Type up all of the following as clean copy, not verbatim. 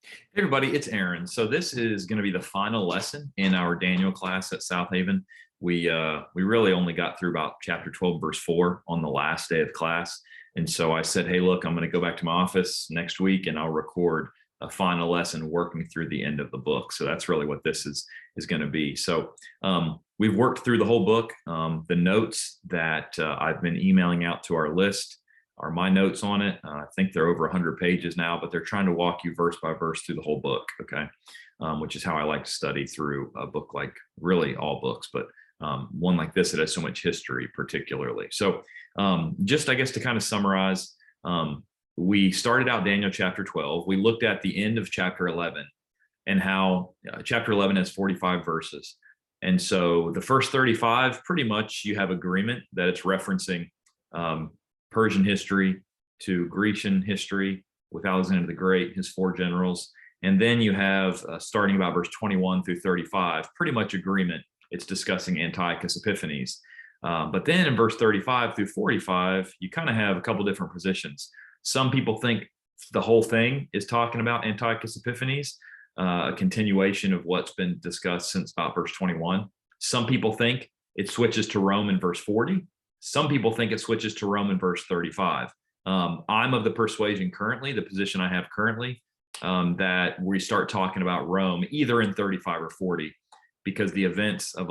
Hey everybody, it's Aaron. So this is going to be the final lesson in our Daniel class at South Haven. We really only got through about chapter 12, verse 4 on the last day of class. And so I said, hey, look, I'm going to go back to my office next week and I'll record a final lesson working through the end of the book. So that's really what this is going to be. So we've worked through the whole book. The notes that I've been emailing out to our list are my notes on it. I think they're over 100 pages now, but they're trying to walk you verse by verse through the whole book, okay? Which is how I like to study through a book, like really all books, but one like this that has so much history particularly. So just, I guess, to kind of summarize, we started out Daniel chapter 12. We looked at the end of chapter 11 and how chapter 11 has 45 verses. And so the first 35, pretty much you have agreement that it's referencing Persian history to Grecian history with Alexander the Great, his four generals. And then you have, starting about verse 21 through 35, pretty much agreement. It's discussing Antiochus Epiphanes. But then in verse 35 through 45, you kind of have a couple different positions. Some people think the whole thing is talking about Antiochus Epiphanes, a continuation of what's been discussed since about verse 21. Some people think it switches to Rome in verse 40. Some people think it switches to Rome in verse 35. I'm of the persuasion currently, the position I have currently, that we start talking about Rome either in 35 or 40, because the events of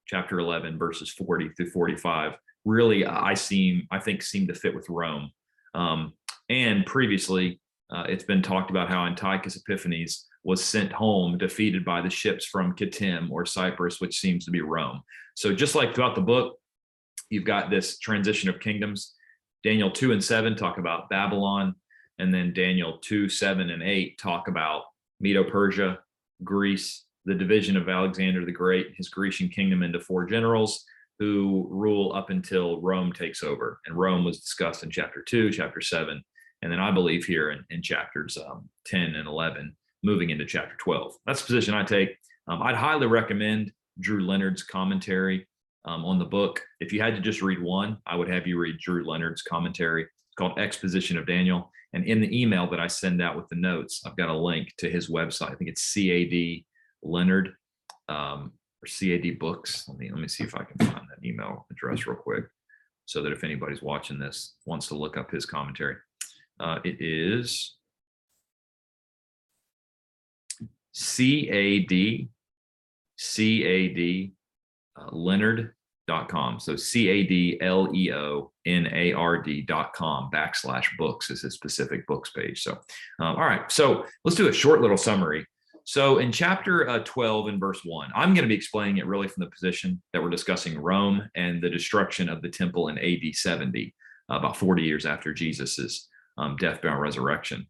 chapter 11, verses 40 through 45, really, I think seem to fit with Rome. And previously, it's been talked about how Antiochus Epiphanes was sent home defeated by the ships from Kittim or Cyprus, which seems to be Rome. So just like throughout the book, you've got this transition of kingdoms. Daniel 2 and 7 talk about Babylon, and then Daniel 2, 7, and 8 talk about Medo-Persia, Greece, the division of Alexander the Great, his Grecian kingdom into four generals who rule up until Rome takes over. And Rome was discussed in chapter 2, chapter 7, and then I believe here in chapters 10 and 11, moving into chapter 12. That's the position I take. I'd highly recommend Drew Leonard's commentary on the book. If you had to just read one, I would have you read Drew Leonard's commentary. It's called Exposition of Daniel. And in the email that I send out with the notes, I've got a link to his website. I think it's CAD Leonard or CAD Books. Let me see if I can find that email address real quick, so that if anybody's watching this wants to look up his commentary, it is CAD Leonard.com. So CADLEONARD.com/books is his specific books page. So, all right. So let's do a short little summary. So in chapter 12 and verse 1, I'm going to be explaining it really from the position that we're discussing Rome and the destruction of the temple in AD 70, about 40 years after Jesus's death, burial, resurrection,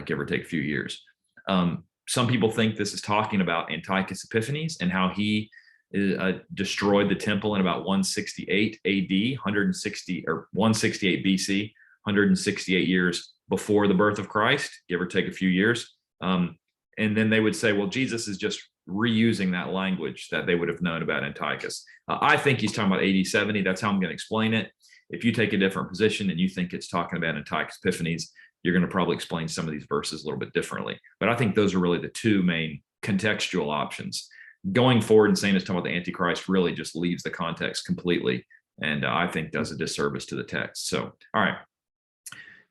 give or take a few years. Some people think this is talking about Antiochus Epiphanes and how he destroyed the temple in about 168 AD, 168 BC, 168 years before the birth of Christ, give or take a few years. And then they would say, well, Jesus is just reusing that language that they would have known about Antiochus. I think he's talking about AD 70. That's how I'm going to explain it. If you take a different position and you think it's talking about Antiochus Epiphanes, you're going to probably explain some of these verses a little bit differently. But I think those are really the two main contextual options. Going forward and saying it's talking about the Antichrist really just leaves the context completely, and I think does a disservice to the text. So, all right.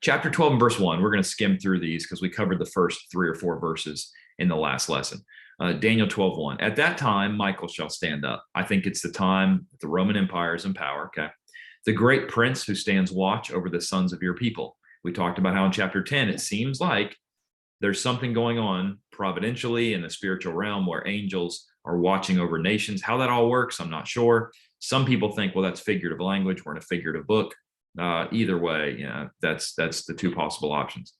Chapter 12 and verse 1, we're going to skim through these because we covered the first 3 or 4 verses in the last lesson. Daniel 12:1. At that time, Michael shall stand up. I think it's the time that the Roman Empire is in power, okay? The great prince who stands watch over the sons of your people. We talked about how in chapter 10, it seems like there's something going on providentially in the spiritual realm where angels are watching over nations. How that all works, I'm not sure. Some people think, well, that's figurative language. We're in a figurative book. Either way, that's the two possible options.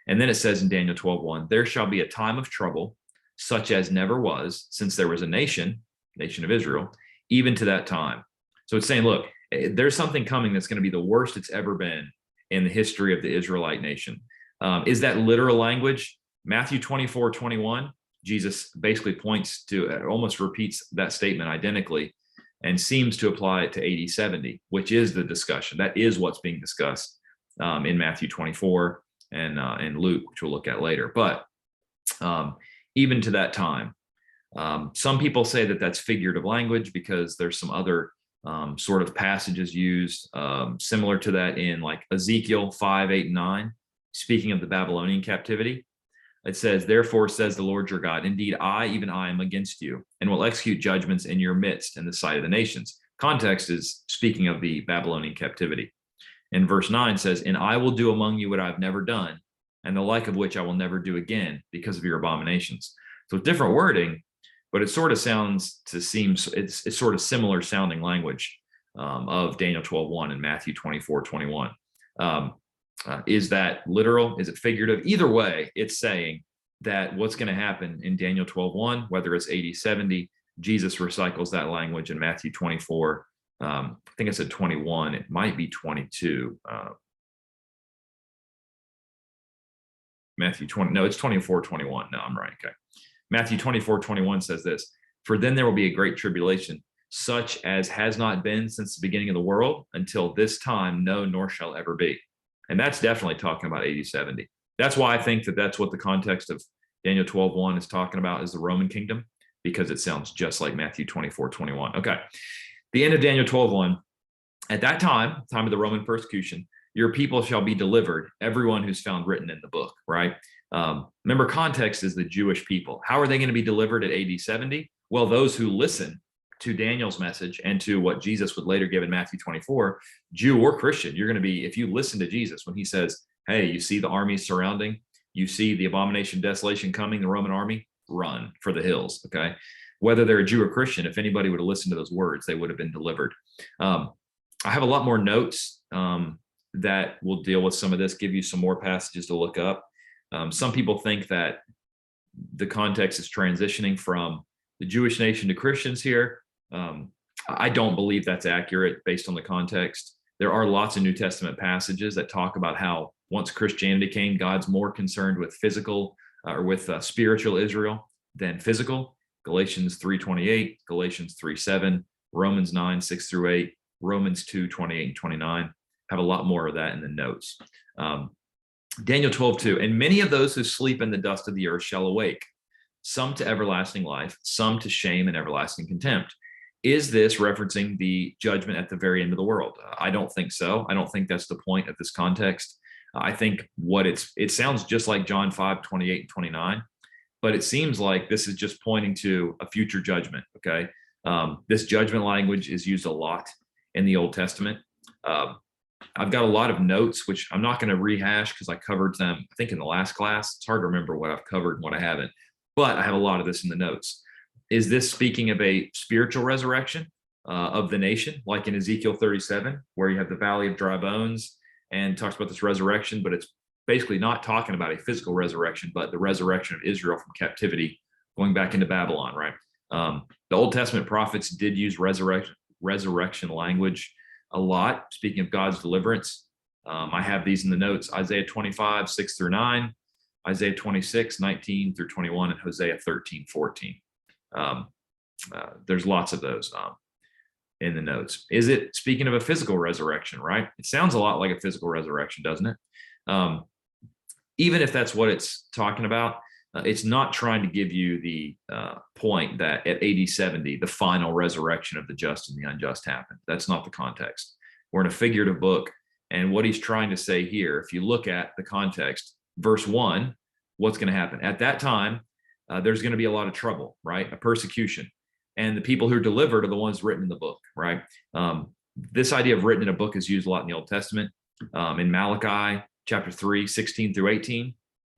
And then it says in Daniel 12:1, there shall be a time of trouble, such as never was since there was a nation of Israel, even to that time. So it's saying, look, there's something coming that's going to be the worst it's ever been in the history of the Israelite nation. Is that literal language? Matthew 24:21, Jesus basically points to, almost repeats that statement identically and seems to apply it to AD 70, which is the discussion. That is what's being discussed in Matthew 24 and Luke, which we'll look at later. But even to that time. Some people say that that's figurative language because there's some other sort of passages used similar to that in like Ezekiel 5, 8, and 9, speaking of the Babylonian captivity. It says, therefore says the Lord your God, indeed, I, even I, am against you and will execute judgments in your midst in the sight of the nations. Context is speaking of the Babylonian captivity. And verse 9 says, and I will do among you what I've never done, and the like of which I will never do again because of your abominations. So different wording, but it sort of sounds to seem, it's sort of similar sounding language of Daniel 12:1 and Matthew 24:21. Is that literal? Is it figurative? Either way, it's saying that what's going to happen in Daniel 12:1, whether it's 80, 70, Jesus recycles that language in Matthew 24. I think I said 21. It might be 22. Matthew 20. No, it's 24:21. No, I'm right. Okay. Matthew 24:21 says this, for then there will be a great tribulation, such as has not been since the beginning of the world until this time, no, nor shall ever be. And that's definitely talking about 80, 70. That's why I think that that's what the context of Daniel 12:1 is talking about, is the Roman kingdom, because it sounds just like Matthew 24:21. Okay. The end of Daniel 12:1. At that time of the Roman persecution, your people shall be delivered, everyone who's found written in the book, right? Remember, context is the Jewish people. How are they going to be delivered at AD 70? Well, those who listen to Daniel's message and to what Jesus would later give in Matthew 24, Jew or Christian, you're going to be, if you listen to Jesus when he says, hey, you see the armies surrounding, you see the abomination, desolation coming, the Roman army, run for the hills, okay? Whether they're a Jew or Christian, if anybody would have listened to those words, they would have been delivered. I have a lot more notes that will deal with some of this, give you some more passages to look up. Some people think that the context is transitioning from the Jewish nation to Christians here. I don't believe that's accurate based on the context. There are lots of New Testament passages that talk about how once Christianity came, God's more concerned with physical or with spiritual Israel than physical. Galatians 3:28, Galatians 3:7, Romans 9:6 through 8, Romans 2:28 and 29. Have a lot more of that in the notes. Daniel 12:2, and many of those who sleep in the dust of the earth shall awake, some to everlasting life, some to shame and everlasting contempt. Is this referencing the judgment at the very end of the world? I don't think so. I don't think that's the point of this context. I think it sounds just like John 5:28 and 29, but it seems like this is just pointing to a future judgment, okay? This judgment language is used a lot in the Old Testament. I've got a lot of notes, which I'm not going to rehash because I covered them, I think, in the last class. It's hard to remember what I've covered and what I haven't, but I have a lot of this in the notes. Is this speaking of a spiritual resurrection of the nation, like in Ezekiel 37, where you have the valley of dry bones and talks about this resurrection, but it's basically not talking about a physical resurrection, but the resurrection of Israel from captivity going back into Babylon, right? The Old Testament prophets did use resurrection language a lot, speaking of God's deliverance. I have these in the notes: Isaiah 25:6 through 9, Isaiah 26:19 through 21, and Hosea 13:14. There's lots of those in the notes. Is it speaking of a physical resurrection, right? It sounds a lot like a physical resurrection, doesn't it? Even if that's what it's talking about, it's not trying to give you the point that at AD 70, the final resurrection of the just and the unjust happened. That's not the context. We're in a figurative book. And what he's trying to say here, if you look at the context, verse 1, what's going to happen? At that time, there's going to be a lot of trouble, right? A persecution. And the people who are delivered are the ones written in the book, right? This idea of written in a book is used a lot in the Old Testament. In Malachi chapter 3:16 through 18,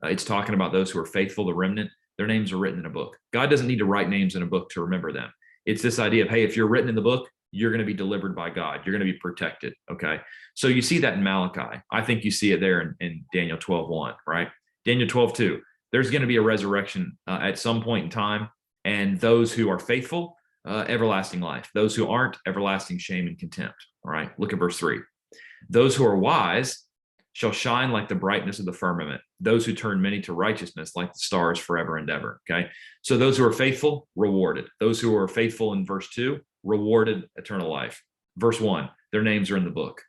it's talking about those who are faithful, the remnant. Their names are written in a book. God doesn't need to write names in a book to remember them. It's this idea of, hey, if you're written in the book, you're going to be delivered by God. You're going to be protected, okay? So you see that in Malachi. I think you see it there in Daniel 12:1, right? Daniel 12:2, there's going to be a resurrection at some point in time, and those who are faithful, everlasting life. Those who aren't, everlasting shame and contempt, all right? Look at verse 3. Those who are wise shall shine like the brightness of the firmament. Those who turn many to righteousness like the stars forever and ever, okay? So those who are faithful, rewarded. Those who are faithful in verse 2, rewarded eternal life. Verse 1, their names are in the book.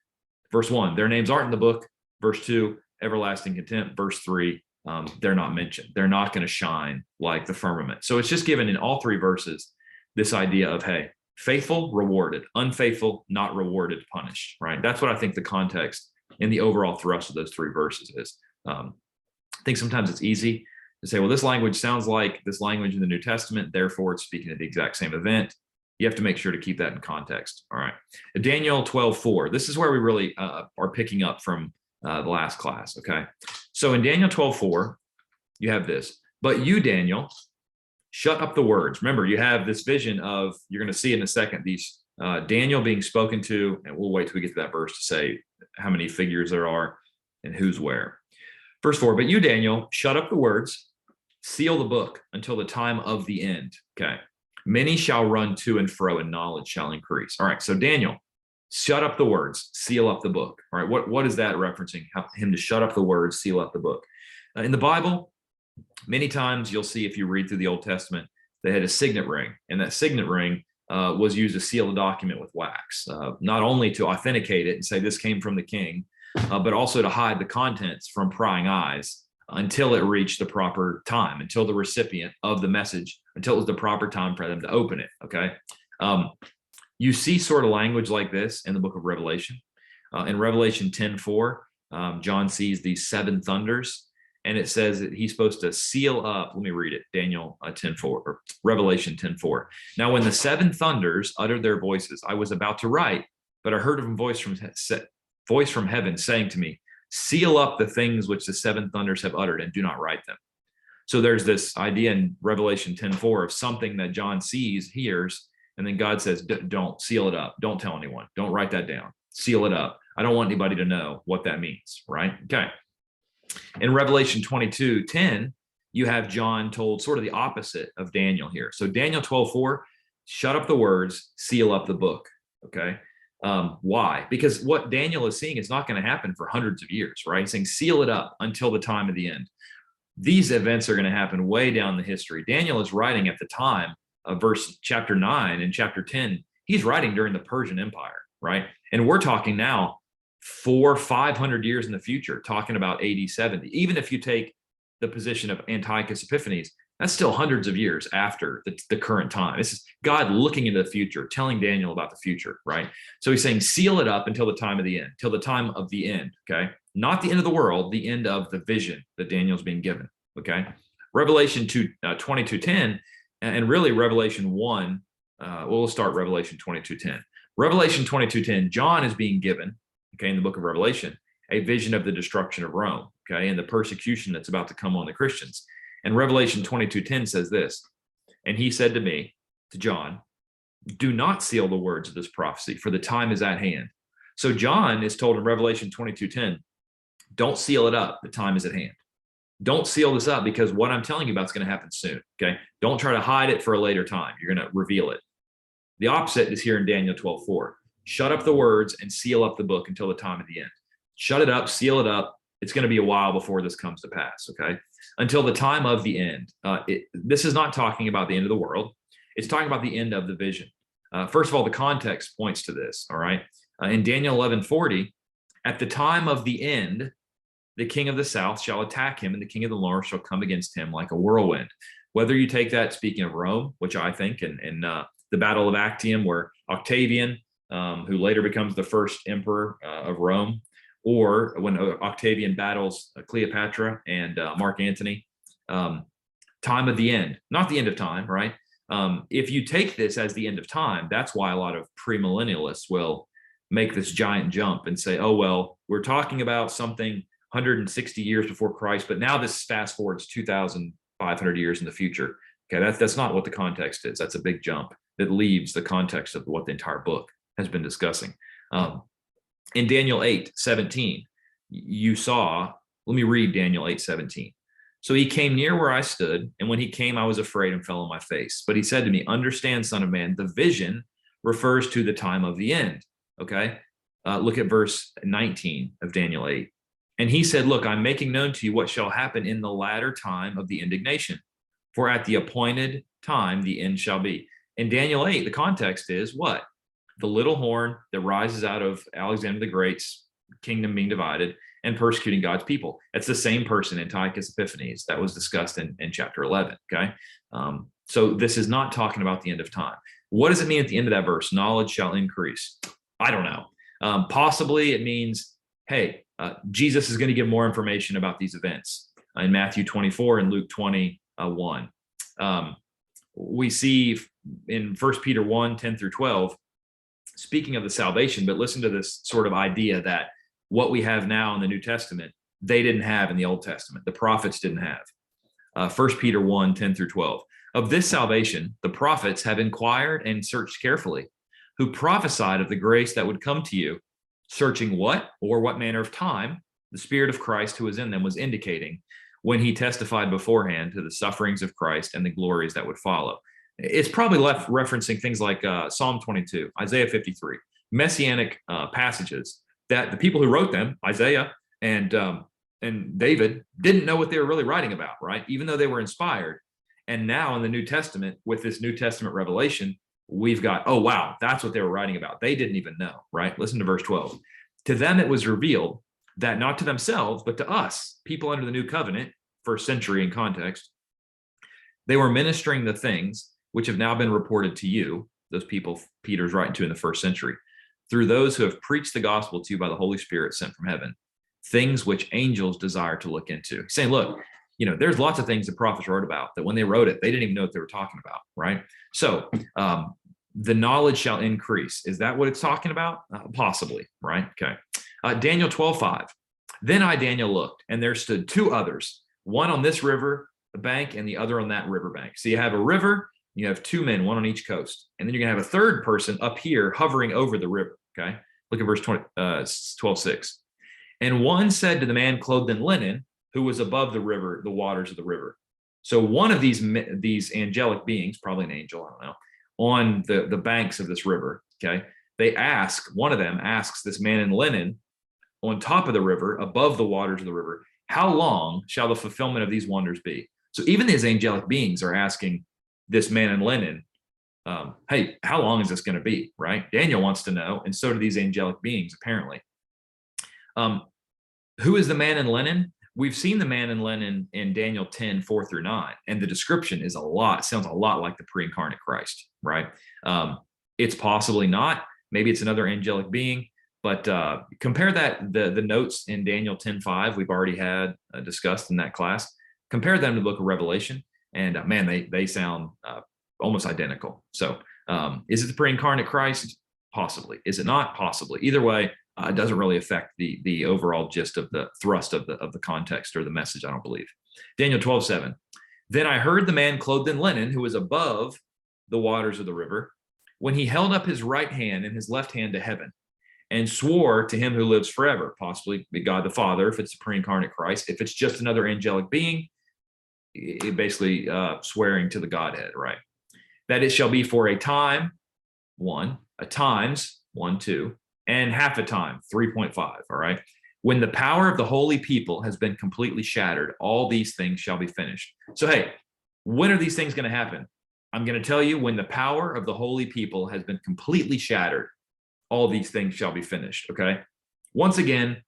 Verse 1, their names aren't in the book. Verse 2, everlasting contempt. Verse 3, they're not mentioned. They're not going to shine like the firmament. So it's just given in all three verses this idea of, hey, faithful, rewarded, unfaithful, not rewarded, punished, right? That's what I think the context and the overall thrust of those three verses is. I think sometimes it's easy to say, well, this language sounds like this language in the New Testament, therefore it's speaking of the exact same event. You have to make sure to keep that in context. All right. Daniel 12:4. This is where we really are picking up from the last class. Okay. So in Daniel 12:4, you have this. But you, Daniel, shut up the words. Remember, you have this vision of, you're going to see in a second, these Daniel being spoken to, and we'll wait till we get to that verse to say how many figures there are and who's where. Verse 4, but you, Daniel, shut up the words, seal the book until the time of the end. Okay. Many shall run to and fro, and knowledge shall increase. All right. So Daniel, shut up the words, seal up the book. All right. What is that referencing? Him to shut up the words, seal up the book. In the Bible, many times you'll see, if you read through the Old Testament, they had a signet ring, and that signet ring was used to seal a document with wax, not only to authenticate it and say this came from the king, but also to hide the contents from prying eyes until it reached the proper time, until the recipient of the message, until it was the proper time for them to open it. Okay. You see sort of language like this in the book of Revelation. In Revelation 10:4, John sees these seven thunders, and it says that he's supposed to seal up. Let me read it. Daniel 10:4, or Revelation 10:4. Now, when the seven thunders uttered their voices, I was about to write, but I heard a voice from heaven saying to me, seal up the things which the seven thunders have uttered, and do not write them. So there's this idea in Revelation 10:4 of something that John sees, hears, and then God says, don't seal it up. Don't tell anyone. Don't write that down. Seal it up. I don't want anybody to know what that means, right? Okay. In Revelation 22:10, you have John told sort of the opposite of Daniel here. So Daniel 12:4, shut up the words, seal up the book. Okay. Why? Because what Daniel is seeing is not going to happen for hundreds of years, right? He's saying seal it up until the time of the end. These events are going to happen way down the history. Daniel is writing at the time of chapter 9 and chapter 10. He's writing during the Persian Empire, right? And we're talking now 400-500 years in the future, talking about AD 70. Even if you take the position of Antiochus Epiphanes, that's still hundreds of years after the current time. This is God looking into the future, telling Daniel about the future, right? So he's saying, seal it up until the time of the end, till the time of the end, okay? Not the end of the world, the end of the vision that Daniel's being given, okay? Revelation 22:10, and really Revelation 1, we'll start Revelation 22:10. Revelation 22:10, John is being given, okay, in the book of Revelation, a vision of the destruction of Rome, okay, and the persecution that's about to come on the Christians. And Revelation 22:10 says this, and he said to me, to John, do not seal the words of this prophecy, for the time is at hand. So John is told in Revelation 22:10, don't seal it up, the time is at hand. Don't seal this up, because what I'm telling you about is going to happen soon, okay? Don't try to hide it for a later time. You're going to reveal it. The opposite is here in Daniel 12:4. Shut up the words and seal up the book until the time of the end. Shut it up, seal it up. It's going to be a while before this comes to pass, okay? Until the time of the end. This is not talking about the end of the world. It's talking about the end of the vision. First of all, the context points to this, all right? In Daniel 11:40, at the time of the end, the king of the south shall attack him, and the king of the north shall come against him like a whirlwind. Whether you take that, speaking of Rome, which I think, in the Battle of Actium, where Octavian, who later becomes the first emperor of Rome, or when Octavian battles Cleopatra and Mark Antony, time of the end, not the end of time, right? If you take this as the end of time, that's why a lot of premillennialists will make this giant jump and say, oh, well, we're talking about something 160 years before Christ, but now this fast forwards 2,500 years in the future. Okay, that's not what the context is. That's a big jump that leaves the context of what the entire book has been discussing. In Daniel 8:17, you saw, let me read Daniel 8:17. So he came near where I stood, and when he came, I was afraid and fell on my face. But he said to me, understand, son of man, the vision refers to the time of the end. Okay, look at verse 19 of Daniel 8. And he said, look, I'm making known to you what shall happen in the latter time of the indignation. For at the appointed time, the end shall be. In Daniel 8, the context is what? The little horn that rises out of Alexander the Great's kingdom being divided, and persecuting God's people. That's the same person, Antiochus Epiphanes, that was discussed in chapter 11. Okay. So this is not talking about the end of time. What does it mean at the end of that verse? Knowledge shall increase. I don't know. Possibly it means, hey, Jesus is going to give more information about these events in Matthew 24 and Luke 21. We see in 1 Peter 1, 10 through 12, speaking of the salvation, but listen to this sort of idea that what we have now in the New Testament, they didn't have in the Old Testament. The prophets didn't have. 1 Peter 1, 10 through 12. Of this salvation, the prophets have inquired and searched carefully, who prophesied of the grace that would come to you, searching what or what manner of time the Spirit of Christ who was in them was indicating when he testified beforehand to the sufferings of Christ and the glories that would follow. It's probably left referencing things like Psalm 22, Isaiah 53, messianic passages that the people who wrote them, Isaiah and David, didn't know what they were really writing about, right? Even though they were inspired. And now in the New Testament, with this New Testament revelation, we've got, oh, wow, that's what they were writing about. They didn't even know, right? Listen to verse 12. To them it was revealed that not to themselves, but to us, people under the new covenant, first century in context, they were ministering the things which have now been reported to you, those people Peter's writing to in the first century, through those who have preached the gospel to you by the Holy Spirit sent from heaven, things which angels desire to look into. He's saying, look, there's lots of things the prophets wrote about that when they wrote it, they didn't even know what they were talking about, right? So the knowledge shall increase. Is that what it's talking about? Possibly, right? Okay. Daniel 12:5. Then I, Daniel, looked, and there stood two others, one on this river bank and the other on that river bank. So you have a river, you have two men, one on each coast, and then you're gonna have a third person up here hovering over the river. Okay. Look at verse 12:6. And one said to the man clothed in linen, who was above the river, the waters of the river. So one of these angelic beings, probably an angel, I don't know, on the banks of this river, okay, one of them asks this man in linen on top of the river, above the waters of the river, how long shall the fulfillment of these wonders be? So even these angelic beings are asking this man in linen, hey, how long is this going to be, right? Daniel wants to know, and so do these angelic beings, apparently. Who is the man in linen? We've seen the man in linen in Daniel 10, 4 through 9, and the description is sounds a lot like the pre-incarnate Christ, right? It's possibly not. Maybe it's another angelic being, but compare that, the notes in Daniel 10:5 we've already had discussed in that class. Compare them to the book of Revelation, and man, they sound almost identical. So is it the pre-incarnate Christ? Possibly. Is it not? Possibly. Either way, it doesn't really affect the overall gist of the thrust of the context or the message, I don't believe. Daniel 12:7. Then I heard the man clothed in linen who was above the waters of the river, when he held up his right hand and his left hand to heaven and swore to him who lives forever, possibly God the Father, if it's the pre-incarnate Christ. If it's just another angelic being, it basically swearing to the Godhead, right? That it shall be for a time, 1, a times, 1, 2, and half a time, 3.5, all right? When the power of the holy people has been completely shattered, all these things shall be finished. So, hey, when are these things going to happen? I'm going to tell you, when the power of the holy people has been completely shattered, all these things shall be finished, okay? Once again,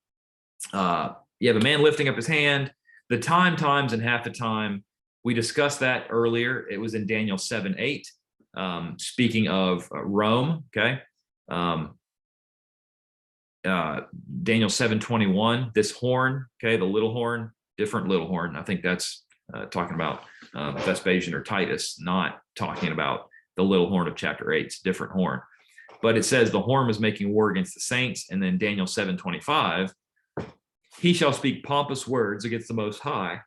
you have a man lifting up his hand, the time, times, and half a time. We discussed that earlier. It was in Daniel 7:8, speaking of Rome, okay? Daniel 7:21, this horn, okay, the little horn, different little horn. I think that's talking about Vespasian or Titus, not talking about the little horn of chapter 8. It's a different horn. But it says the horn was making war against the saints. And then Daniel 7:25, he shall speak pompous words against the Most High.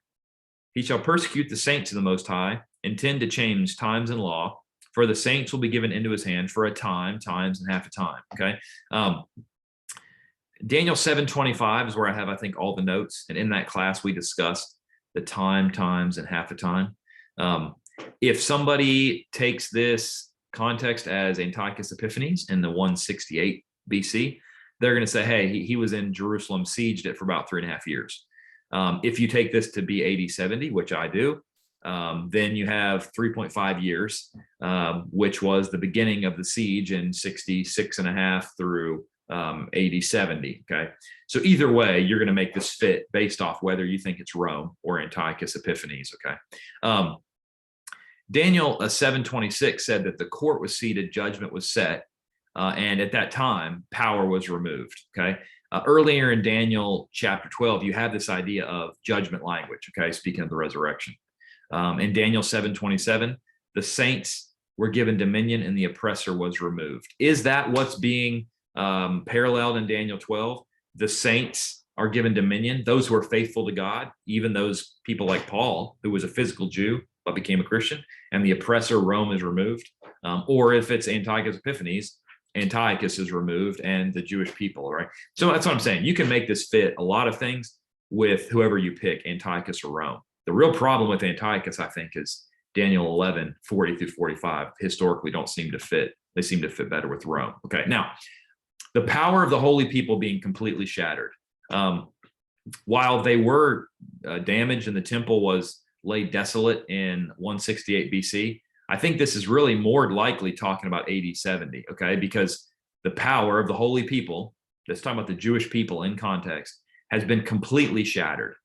He shall persecute the saints of the Most High, intend to change times and law, for the saints will be given into his hand for a time, times, and half a time, okay? Daniel 7:25 is where I have, I think, all the notes. And in that class, we discussed the time, times, and half a time. If somebody takes this context as Antiochus Epiphanes in the 168 BC, they're going to say, hey, he was in Jerusalem, sieged it for about 3.5 years. If you take this to be AD 70, which I do, then you have 3.5 years, which was the beginning of the siege in 66.5 through AD 70. Okay. So either way, you're going to make this fit based off whether you think it's Rome or Antiochus Epiphanes. Okay. Daniel 7:26 said that the court was seated, judgment was set, and at that time, power was removed. Okay. Earlier in Daniel chapter 12, you have this idea of judgment language. Okay. Speaking of the resurrection. In Daniel 7:27, the saints were given dominion and the oppressor was removed. Is that what's being paralleled in Daniel 12? The saints are given dominion, those who are faithful to God, even those people like Paul, who was a physical Jew but became a Christian, and the oppressor, Rome, is removed. Or if it's Antiochus Epiphanes, Antiochus is removed and the Jewish people, right? So that's what I'm saying. You can make this fit a lot of things with whoever you pick, Antiochus or Rome. The real problem with Antiochus, I think, is Daniel 11:40 through 45 historically don't seem to fit. They seem to fit better with Rome. Okay, now, the power of the holy people being completely shattered. While they were damaged and the temple was laid desolate in 168 BC, I think this is really more likely talking about AD 70, okay? Because the power of the holy people, that's talking about the Jewish people in context, has been completely shattered.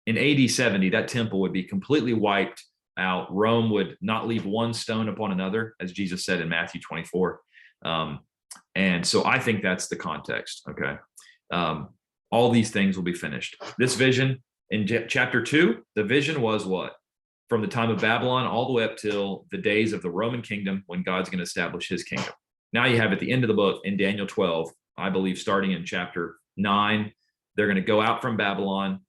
In AD 70, that temple would be completely wiped out. Rome would not leave one stone upon another, as Jesus said in Matthew 24. And so I think that's the context, okay? All these things will be finished. This vision in chapter 2, the vision was what? From the time of Babylon all the way up till the days of the Roman kingdom when God's going to establish his kingdom. Now you have at the end of the book in Daniel 12, I believe starting in chapter 9, they're going to go out from Babylon.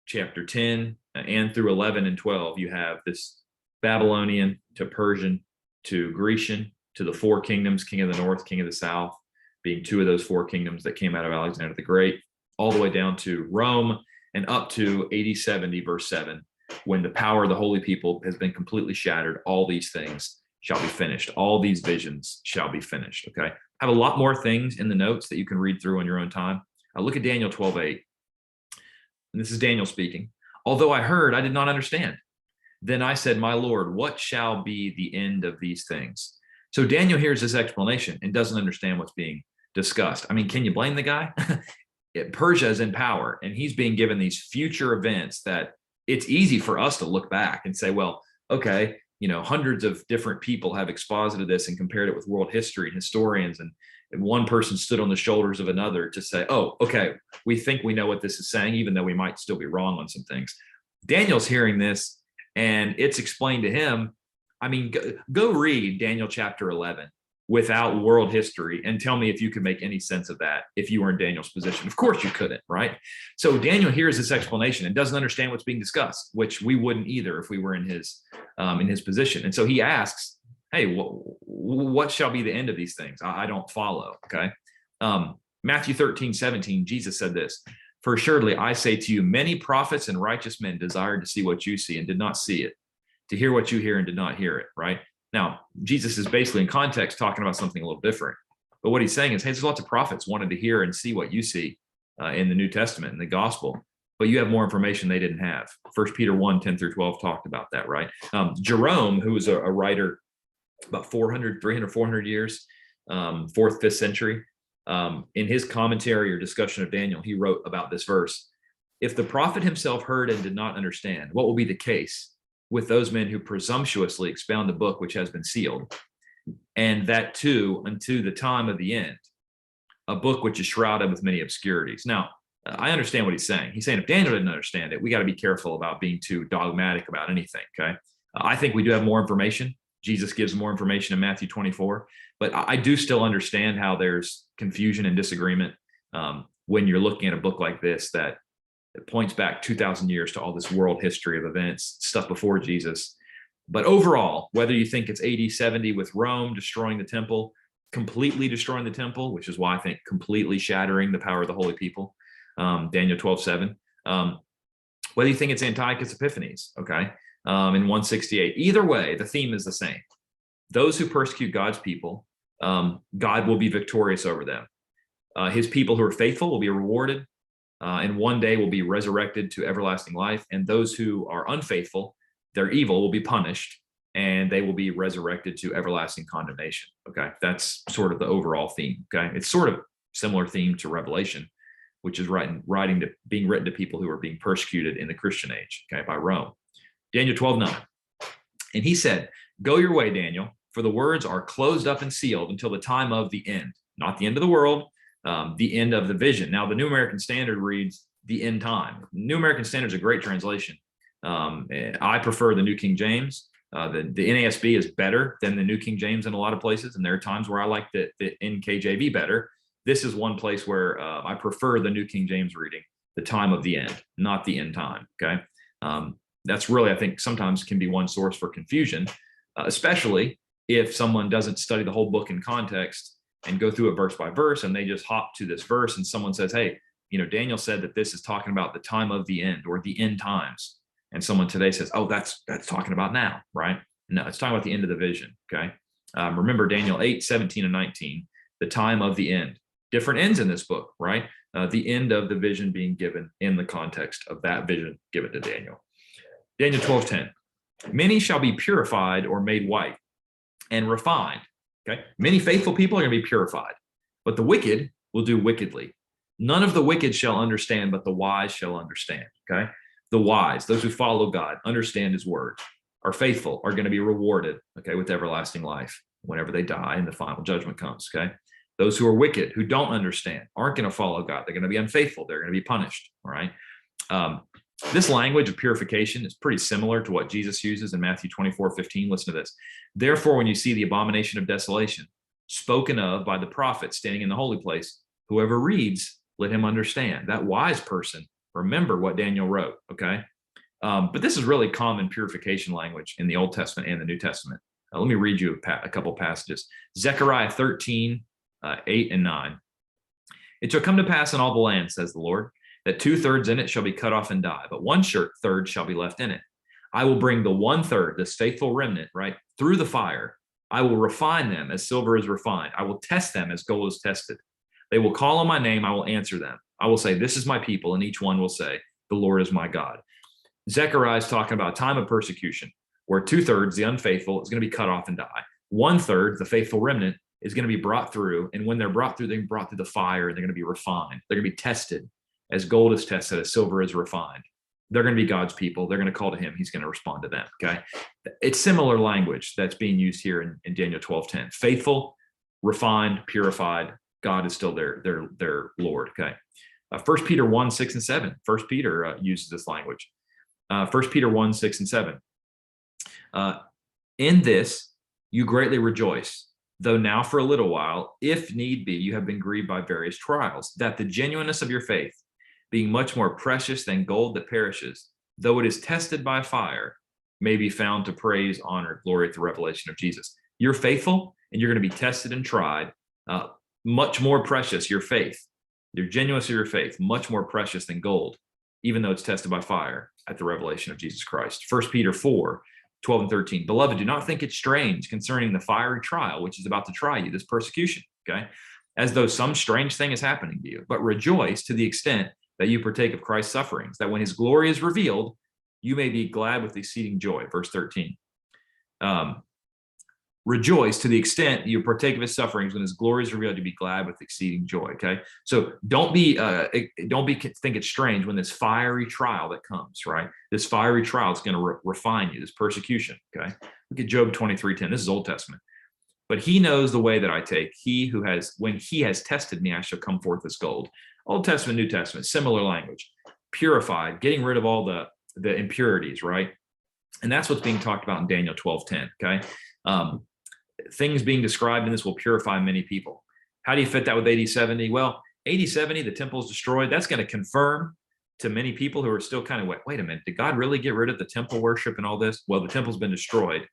Chapter 10 and through 11 and 12, you have this Babylonian to Persian to Grecian to the four kingdoms, king of the north, king of the south, being two of those four kingdoms that came out of Alexander the Great, all the way down to Rome and up to AD 70, verse 7, when the power of the holy people has been completely shattered. All these things shall be finished. All these visions shall be finished. Okay. I have a lot more things in the notes that you can read through on your own time. Look at Daniel 12:8. And this is Daniel speaking. Although I heard, I did not understand. Then I said, my Lord, what shall be the end of these things? So Daniel hears this explanation and doesn't understand what's being discussed. I mean, can you blame the guy? Persia is in power and he's being given these future events that it's easy for us to look back and say, well, okay, hundreds of different people have exposited this and compared it with world history and historians, and one person stood on the shoulders of another to say, oh, okay, we think we know what this is saying, even though we might still be wrong on some things. Daniel's hearing this and it's explained to him. I mean, go read Daniel chapter 11 without world history and tell me if you could make any sense of that if you were in Daniel's position. Of course you couldn't, right? So Daniel hears this explanation and doesn't understand what's being discussed, which we wouldn't either if we were in his position. And so he asks, hey, what shall be the end of these things? I don't follow, okay? Matthew 13:17, Jesus said this, for assuredly I say to you, many prophets and righteous men desired to see what you see and did not see it, to hear what you hear and did not hear it, right? Now, Jesus is basically in context talking about something a little different. But what he's saying is, hey, there's lots of prophets wanted to hear and see what you see in the New Testament, in the gospel, but you have more information they didn't have. 1 Peter 1:10 through 12 talked about that, right? Jerome, who was a writer about 400 years, 4th, 5th century, in his commentary or discussion of Daniel, he wrote about this verse. If the prophet himself heard and did not understand, what will be the case with those men who presumptuously expound the book which has been sealed, and that too unto the time of the end, a book which is shrouded with many obscurities. Now, I understand what he's saying. He's saying if Daniel didn't understand it, we got to be careful about being too dogmatic about anything, okay? I think we do have more information. Jesus gives more information in Matthew 24, but I do still understand how there's confusion and disagreement when you're looking at a book like this that it points back 2,000 years to all this world history of events, stuff before Jesus. But overall, whether you think it's AD 70 with Rome destroying the temple, completely destroying the temple, which is why I think completely shattering the power of the holy people, Daniel 12:7, whether you think it's Antiochus Epiphanes, okay, in 168, either way, the theme is the same. Those who persecute God's people, God will be victorious over them. His people who are faithful will be rewarded, and one day will be resurrected to everlasting life. And those who are unfaithful, their evil will be punished, and they will be resurrected to everlasting condemnation. Okay, that's sort of the overall theme. Okay, it's sort of similar theme to Revelation, which is being written to people who are being persecuted in the Christian age, okay, by Rome. Daniel 12:9. And he said, "Go your way, Daniel, for the words are closed up and sealed until the time of the end," not the end of the world, the end of the vision. Now, the New American Standard reads the end time. New American Standard is a great translation. I prefer the New King James. The NASB is better than the New King James in a lot of places, and there are times where I like the NKJV better. This is one place where I prefer the New King James reading, the time of the end, not the end time, okay? That's really, I think, sometimes can be one source for confusion, especially if someone doesn't study the whole book in context and go through it verse by verse, and they just hop to this verse and someone says, hey, Daniel said that this is talking about the time of the end or the end times. And someone today says, oh, that's talking about now, right? No, it's talking about the end of the vision, okay? Remember Daniel 8:17 and 19, the time of the end. Different ends in this book, right? The end of the vision being given in the context of that vision given to Daniel. Daniel 12:10, many shall be purified or made white and refined, okay? Many faithful people are going to be purified, but the wicked will do wickedly. None of the wicked shall understand, but the wise shall understand, okay? The wise, those who follow God, understand his word, are faithful, are going to be rewarded, okay, with everlasting life whenever they die and the final judgment comes, okay? Those who are wicked, who don't understand, aren't going to follow God. They're going to be unfaithful. They're going to be punished, all right? This language of purification is pretty similar to what Jesus uses in Matthew 24:15. Listen to this. Therefore, when you see the abomination of desolation spoken of by the prophet standing in the holy place, whoever reads, let him understand. That wise person, remember what Daniel wrote, okay? But this is really common purification language in the Old Testament and the New Testament. Let me read you a couple passages. Zechariah 13:8 and 9. It shall come to pass in all the land, says the Lord, that 2/3 in it shall be cut off and die, but 1/3 shall be left in it. I will bring the 1/3, this faithful remnant, right, through the fire. I will refine them as silver is refined. I will test them as gold is tested. They will call on my name. I will answer them. I will say, this is my people. And each one will say, the Lord is my God. Zechariah is talking about a time of persecution where 2/3, the unfaithful, is going to be cut off and die. 1/3, the faithful remnant, is going to be brought through. And when they're brought through, they're brought through the fire. And they're going to be refined. They're going to be tested as gold is tested, as silver is refined. They're going to be God's people. They're going to call to him. He's going to respond to them, okay? It's similar language that's being used here in Daniel 12:10. Faithful, refined, purified. God is still their Lord, okay? 1 Peter 1:6 and 7. 1 Peter uses this language. 1 Peter 1:6 and 7. In this you greatly rejoice, though now for a little while, if need be, you have been grieved by various trials, that the genuineness of your faith, being much more precious than gold that perishes, though it is tested by fire, may be found to praise, honor, glory at the revelation of Jesus. You're faithful, and you're going to be tested and tried. Much more precious, your faith, your genuineness of your faith, much more precious than gold, even though it's tested by fire at the revelation of Jesus Christ. 1 Peter 4:12 and 13. Beloved, do not think it strange concerning the fiery trial, which is about to try you, this persecution, okay? As though some strange thing is happening to you, but rejoice to the extent that you partake of Christ's sufferings, that when his glory is revealed, you may be glad with exceeding joy. Verse 13. Rejoice to the extent you partake of his sufferings, when his glory is revealed, to be glad with exceeding joy. Okay, so don't think it's strange when this fiery trial that comes, right? This fiery trial is going to refine you. This persecution. Okay, look at Job 23:10. This is Old Testament. But he knows the way that I take. When he has tested me, I shall come forth as gold. Old Testament, New Testament, similar language. Purified, getting rid of all the impurities, right? And that's what's being talked about in Daniel 12:10. Okay. Things being described in this will purify many people. How do you fit that with AD 70? Well, AD 70, the temple is destroyed. That's going to confirm to many people who are still kind of, wait a minute, did God really get rid of the temple worship and all this? Well, the temple's been destroyed.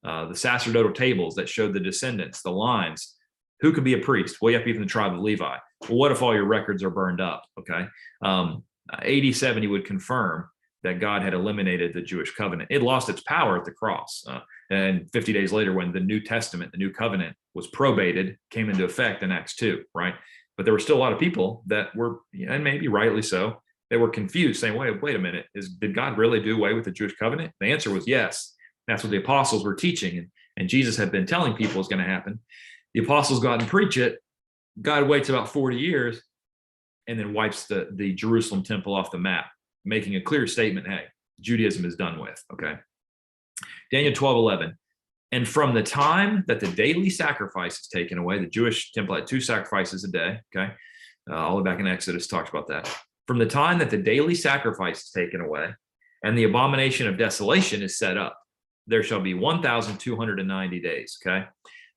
The sacerdotal tables that showed the descendants, the lines, who could be a priest? Well, you have to be from the tribe of Levi. Well, what if all your records are burned up? Okay. AD 70 would confirm that God had eliminated the Jewish covenant. It lost its power at the cross. And 50 days later, when the New Testament, the New Covenant was probated, came into effect in Acts 2, right? But there were still a lot of people that were, and maybe rightly so, they were confused, saying, wait a minute, did God really do away with the Jewish covenant? The answer was yes. That's what the apostles were teaching. And Jesus had been telling people was going to happen. The apostles go out and preach it. God waits about 40 years and then wipes the Jerusalem temple off the map, making a clear statement, hey, Judaism is done with, okay? Daniel 12:11. And from the time that the daily sacrifice is taken away, the Jewish temple had 2 sacrifices a day, okay? All the way back in Exodus talks about that. From the time that the daily sacrifice is taken away and the abomination of desolation is set up, there shall be 1,290 days, okay?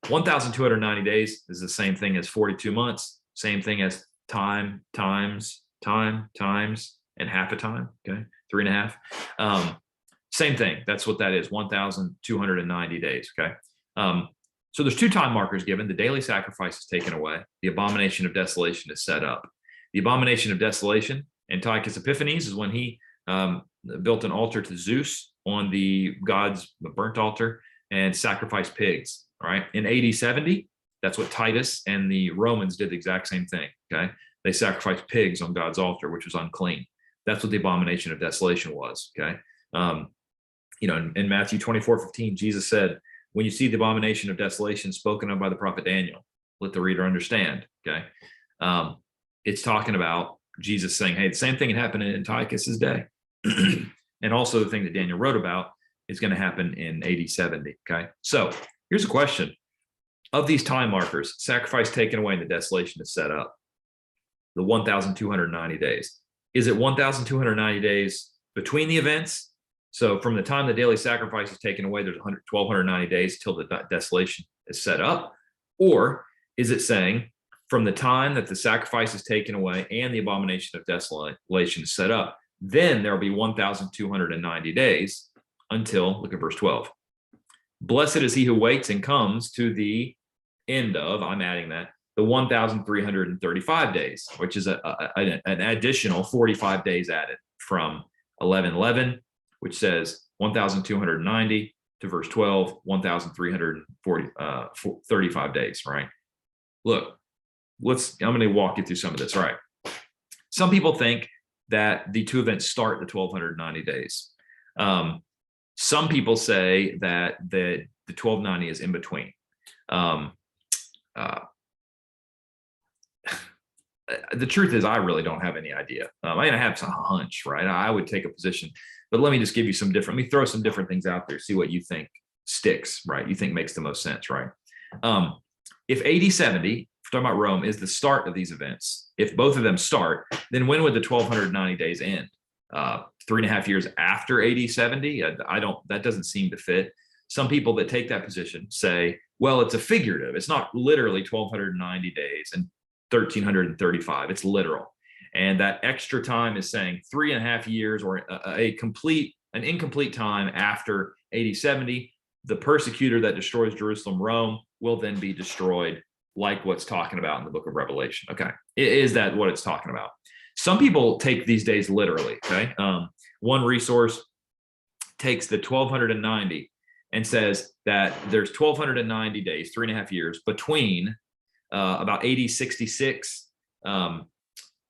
1,290 days is the same thing as 42 months, same thing as time, times, and half a time, okay? 3.5. Same thing. That's what that is, 1,290 days, okay? So there's 2 time markers given. The daily sacrifice is taken away. The abomination of desolation is set up. The abomination of desolation, Antiochus Epiphanes, is when he built an altar to Zeus on the god's burnt altar and sacrificed pigs, all right? In AD 70, that's what Titus and the Romans did the exact same thing, okay? They sacrificed pigs on God's altar, which was unclean. That's what the abomination of desolation was, okay? In Matthew 24:15, Jesus said, when you see the abomination of desolation spoken of by the prophet Daniel, let the reader understand, okay? It's talking about Jesus saying, hey, the same thing had happened in Antiochus's day. And also the thing that Daniel wrote about is going to happen in AD 70, okay? So here's a question. Of these time markers, sacrifice taken away and the desolation is set up, the 1,290 days. Is it 1,290 days between the events? So from the time the daily sacrifice is taken away, there's 1,290 days till the desolation is set up? Or is it saying from the time that the sacrifice is taken away and the abomination of desolation is set up, then there'll be 1,290 days until, look at verse 12. Blessed is he who waits and comes to the end of, I'm adding that, the 1,335 days, which is an additional 45 days added from 11:11, which says 1,290 to verse 12, 1,335 days, right? Look, I'm going to walk you through some of this, right? Some people think that the 2 events start the 1,290 days. Some people say that the 1,290 is in between. The truth is, I really don't have any idea. I have some hunch, right? I would take a position, but let me just give you let me throw some different things out there, see what you think sticks, right? You think makes the most sense, right? If AD 70, if we're talking about Rome, is the start of these events, if both of them start, then when would the 1,290 days end? 3.5 years after AD 70? That doesn't seem to fit. Some people that take that position say, well, it's a figurative. It's not literally 1,290 days and 1,335. It's literal. And that extra time is saying 3.5 years or an incomplete time after AD 70. The persecutor that destroys Jerusalem, Rome, will then be destroyed, like what's talking about in the book of Revelation. Okay. Is that what it's talking about? Some people take these days literally, okay? One resource takes the 1,290 and says that there's 1,290 days, 3.5 years, between about AD 66 all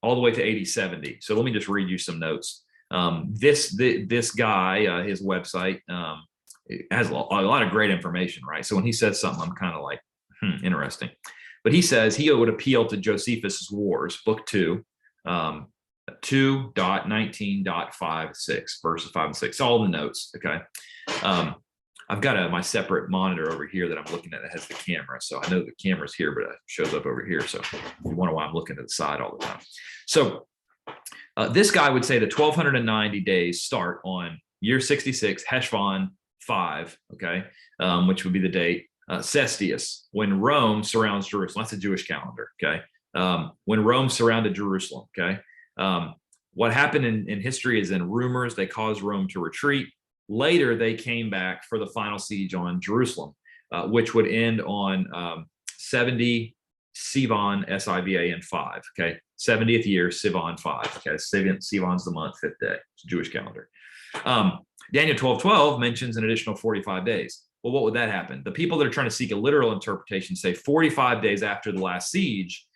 the way to AD 70. So let me just read you some notes. This guy, his website has a lot of great information, right? So when he says something, I'm kind of like, interesting. But he says he would appeal to Josephus's Wars, book 2, 2.19.56, verses 5 and 6. All the notes, okay? I've got my separate monitor over here that I'm looking at that has the camera. So I know the camera's here, but it shows up over here. So if you wonder why I'm looking to the side all the time. So this guy would say the 1,290 days start on year 66, Heshvan 5, okay, which would be the date, Cestius, when Rome surrounds Jerusalem. That's a Jewish calendar, okay? When Rome surrounded Jerusalem, okay? What happened in history is in rumors, they caused Rome to retreat. Later, they came back for the final siege on Jerusalem, which would end on 70 Sivan, S-I-V-A-N 5, okay? 70th year, Sivan 5, okay? Sivan's the month, 5th day. It's a Jewish calendar. Daniel 12:12 mentions an additional 45 days. Well, what would that happen? The people that are trying to seek a literal interpretation say 45 days after the last siege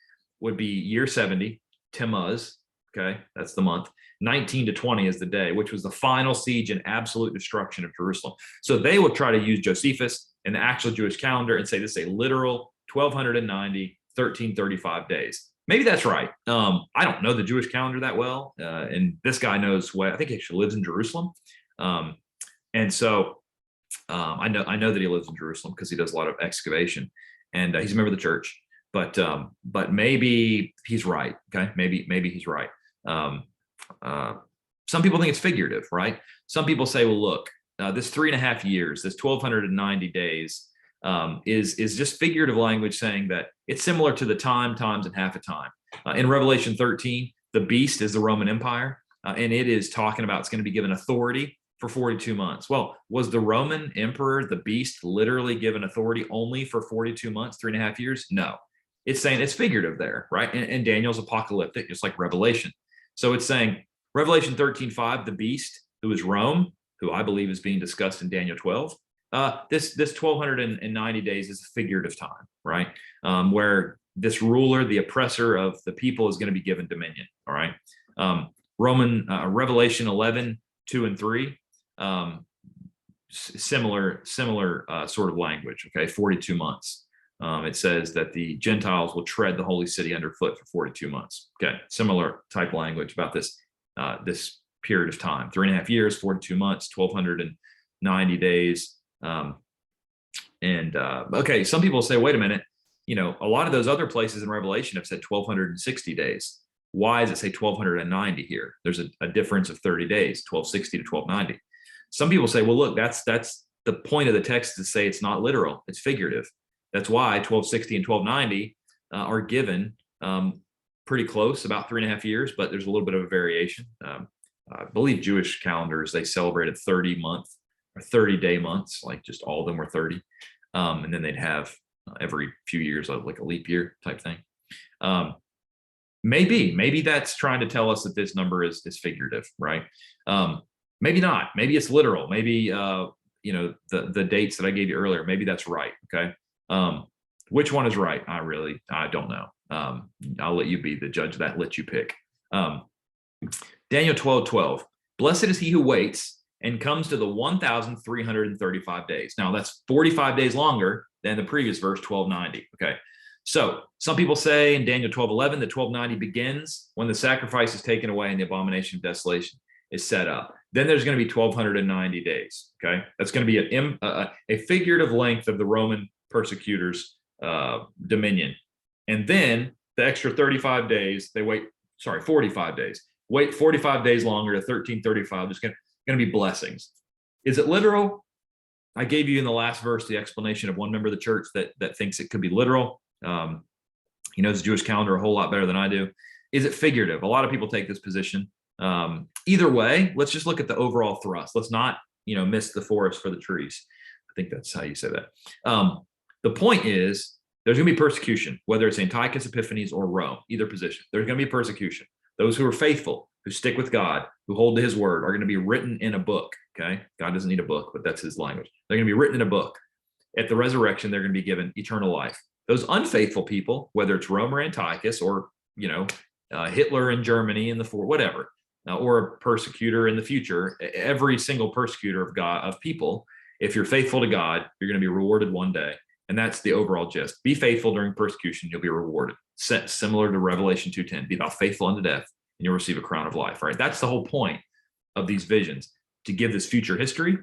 would be year 70, Tammuz, okay? That's the month. 19 to 20 is the day, which was the final siege and absolute destruction of Jerusalem. So they would try to use Josephus and the actual Jewish calendar and say this is a literal 1,290 1335 days. Maybe that's right. I don't know the Jewish calendar that well. And this guy knows what, I think he actually lives in Jerusalem. And so I know that he lives in Jerusalem because he does a lot of excavation, and he's a member of the church. But maybe he's right. Okay, maybe he's right. Some people think it's figurative, right? Some people say, well, look, this 3.5 years, this 1,290 days, is just figurative language saying that it's similar to the times, and half a time. In Revelation 13, the beast is the Roman Empire, and it is talking about it's going to be given authority for 42 months. Well, was the Roman emperor, the beast, literally given authority only for 42 months, 3.5 years? No. It's saying it's figurative there, right? And Daniel's apocalyptic, just like Revelation. So it's saying Revelation 13:5, the beast, who is Rome, who I believe is being discussed in Daniel 12. This 1,290 days is a figurative time, right? Where this ruler, the oppressor of the people, is going to be given dominion. All right. Revelation 11:2 and 3. Similar sort of language. Okay, 42 months. It says that the Gentiles will tread the holy city underfoot for 42 months. Okay, similar type language about this period of time: 3.5 years, 42 months, 1,290 days. Okay, some people say, wait a minute, a lot of those other places in Revelation have said 1,260 days. Why does it say 1,290 here? There's a difference of 30 days, 1,260 to 1,290. Some people say, well, look, that's the point of the text to say it's not literal, it's figurative. That's why 1,260 and 1,290 are given pretty close, about 3.5 years, but there's a little bit of a variation. I believe Jewish calendars, they celebrated 30-month or 30-day months, like just all of them were 30. And then they'd have every few years, like a leap year type thing. Maybe that's trying to tell us that this number is figurative, right? Maybe not. Maybe it's literal. Maybe the dates that I gave you earlier. Maybe that's right. Okay. Which one is right? I don't know. I'll let you be the judge of that. Let you pick. Daniel 12:12. Blessed is he who waits and comes to the 1,335 days. Now that's 45 days longer than the previous verse 1,290. Okay. So some people say in Daniel 12:11 that 1,290 begins when the sacrifice is taken away and the abomination of desolation is set up. Then there's going to be 1,290 days. Okay, that's going to be a figurative length of the Roman persecutors' dominion, and then the extra 35 days they wait. 45 days. Wait 45 days longer to 1,335. There's going to be blessings. Is it literal? I gave you in the last verse the explanation of one member of the church that thinks it could be literal. He knows the Jewish calendar a whole lot better than I do. Is it figurative? A lot of people take this position. Either way, let's just look at the overall thrust. Let's not, miss the forest for the trees. I think that's how you say that. The point is there's going to be persecution, whether it's Antiochus Epiphanes or Rome, either position. There's going to be persecution. Those who are faithful, who stick with God, who hold to his word, are going to be written in a book. Okay. God doesn't need a book, but that's his language. They're going to be written in a book. At the resurrection, they're going to be given eternal life. Those unfaithful people, whether it's Rome or Antiochus or, Hitler in Germany in the whatever, or a persecutor in the future, every single persecutor of people, if you're faithful to God, you're going to be rewarded one day. And that's the overall gist. Be faithful during persecution, you'll be rewarded. Similar to Revelation 2:10, be thou faithful unto death, and you'll receive a crown of life, right? That's the whole point of these visions, to give this future history,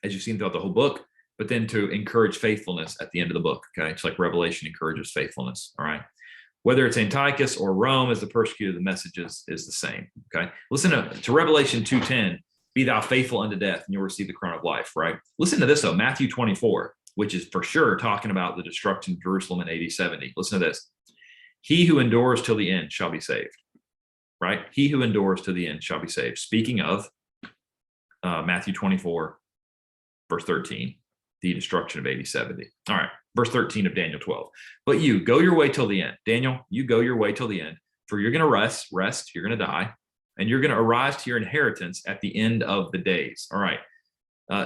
as you've seen throughout the whole book, but then to encourage faithfulness at the end of the book, okay? It's like Revelation encourages faithfulness, all right? Whether it's Antiochus or Rome as the persecutor, the message is the same, okay? Listen to Revelation 2:10, be thou faithful unto death, and you'll receive the crown of life, right? Listen to this, though, Matthew 24, which is for sure talking about the destruction of Jerusalem in AD 70. Listen to this. He who endures till the end shall be saved, right? He who endures to the end shall be saved. Speaking of Matthew 24, verse 13, the destruction of AD 70. All right, verse 13 of Daniel 12. But you go your way till the end. Daniel, you go your way till the end, for you're going to rest, you're going to die, and you're going to arise to your inheritance at the end of the days. All right.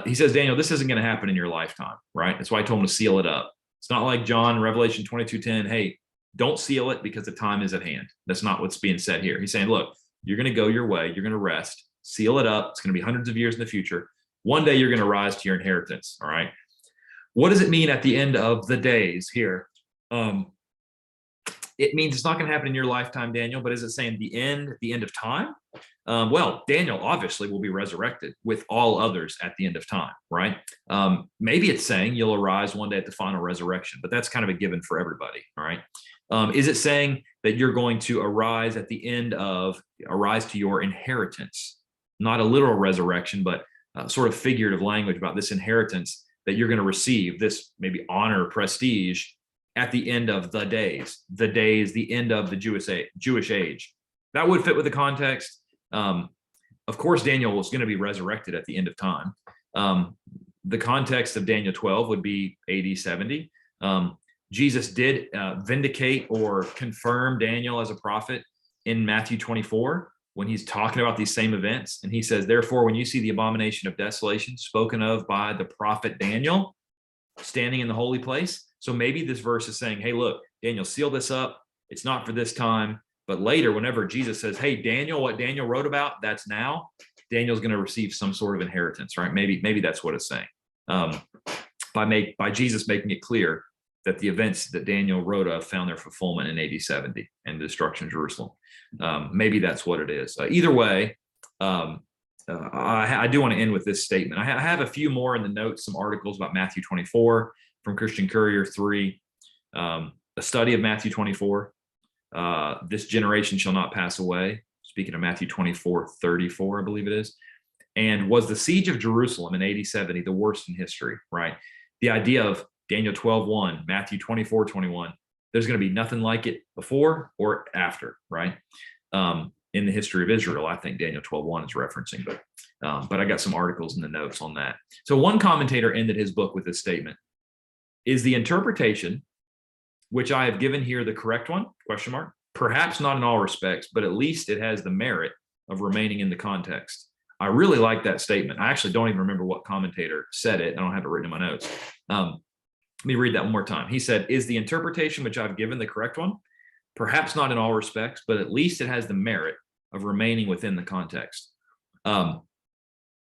He says, Daniel, this isn't going to happen in your lifetime, right? That's why I told him to seal it up. It's not like John, Revelation 22:10, hey, don't seal it because the time is at hand. That's not what's being said here. He's saying, look, you're going to go your way, you're going to rest, seal it up. It's going to be hundreds of years in the future. One day you're going to rise to your inheritance, all right? What does it mean at the end of the days here? it means it's not going to happen in your lifetime, Daniel, but is it saying the end of time? Well, Daniel obviously will be resurrected with all others at the end of time, right? Maybe it's saying you'll arise one day at the final resurrection, but that's kind of a given for everybody, all right? Is it saying that you're going to arise at the end of, arise to your inheritance? Not a literal resurrection, but sort of figurative language about this inheritance that you're going to receive, this maybe honor, prestige, at the end of the days, the end of the Jewish age. That would fit with the context. Of course, Daniel was going to be resurrected at the end of time. The context of Daniel 12 would be AD 70. Jesus did vindicate or confirm Daniel as a prophet in Matthew 24 when he's talking about these same events. And he says, therefore, when you see the abomination of desolation spoken of by the prophet Daniel standing in the holy place. So maybe this verse is saying, hey, look, Daniel, seal this up. It's not for this time. But later, whenever Jesus says, hey, Daniel, what Daniel wrote about, that's now, Daniel's going to receive some sort of inheritance, right? Maybe that's what it's saying. By Jesus making it clear that the events that Daniel wrote of found their fulfillment in AD 70 and the destruction of Jerusalem. Maybe that's what it is. Either way, I do want to end with this statement. I have a few more in the notes, some articles about Matthew 24 from Christian Courier 3, a study of Matthew 24. This generation shall not pass away. Speaking of Matthew 24:34, I believe it is. And was the siege of Jerusalem in AD 70 the worst in history, right? The idea of Daniel 12:1, Matthew 24:21, there's going to be nothing like it before or after, right? In the history of Israel, I think Daniel 12:1 is referencing, but I got some articles in the notes on that. So one commentator ended his book with this statement: is the interpretation which I have given here the correct one? Question mark. Perhaps not in all respects, but at least it has the merit of remaining in the context. I really like that statement. I actually don't even remember what commentator said it. I don't have it written in my notes. Let me read that one more time. He said, is the interpretation which I've given the correct one? Perhaps not in all respects, but at least it has the merit of remaining within the context.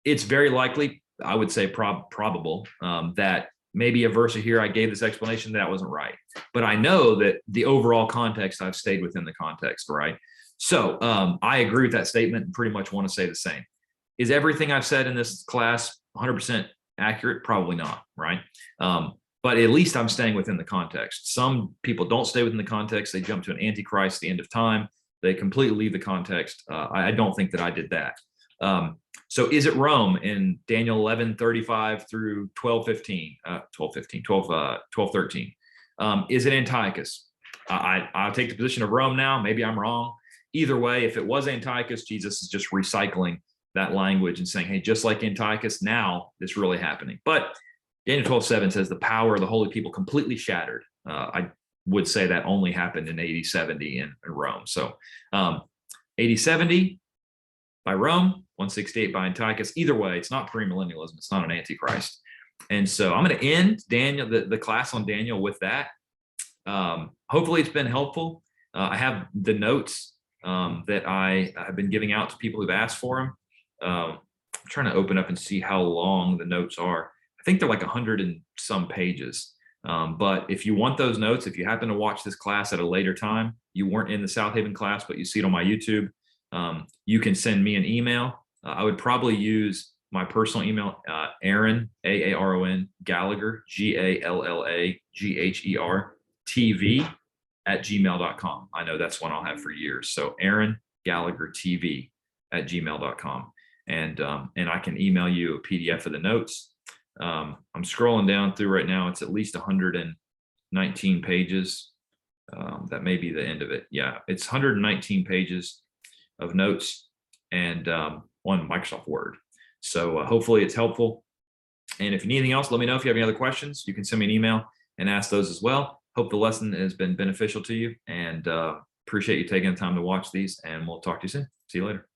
It's very likely, I would say probable, that maybe a verse here I gave this explanation that wasn't right. But I know that the overall context, I've stayed within the context, right? So I agree with that statement and pretty much want to say the same. Is everything I've said in this class 100% accurate? Probably not, right? But at least I'm staying within the context. Some people don't stay within the context. They jump to an antichrist, the end of time. They completely leave the context. I don't think that I did that. So is it Rome in Daniel 11:35 through 12:13? 12:13. Is it Antiochus? I'll take the position of Rome now. Maybe I'm wrong. Either way, if it was Antiochus, Jesus is just recycling that language and saying, hey, just like Antiochus, now this really happening. But Daniel 12:7 says the power of the holy people completely shattered. I would say that only happened in AD 70 in Rome. So AD 70 by Rome, 168 by Antiochus. Either way, it's not premillennialism. It's not an antichrist. And so I'm going to end Daniel, the class on Daniel with that. Hopefully it's been helpful. I have the notes that I have been giving out to people who've asked for them. I'm trying to open up and see how long the notes are. I think they're like 100 and some pages. But if you want those notes, if you happen to watch this class at a later time, you weren't in the South Haven class, but you see it on my YouTube, you can send me an email. I would probably use my personal email, Aaron, Aaron, Gallagher, Gallagher, TV @gmail.com. I know that's one I'll have for years. So Aaron Gallagher TV @gmail.com. And I can email you a PDF of the notes. I'm scrolling down through right now. It's at least 119 pages. That may be the end of it. Yeah, it's 119 pages of notes and on Microsoft Word. So hopefully it's helpful. And if you need anything else, let me know. If you have any other questions, you can send me an email and ask those as well. Hope the lesson has been beneficial to you, and appreciate you taking the time to watch these, and we'll talk to you soon. See you later.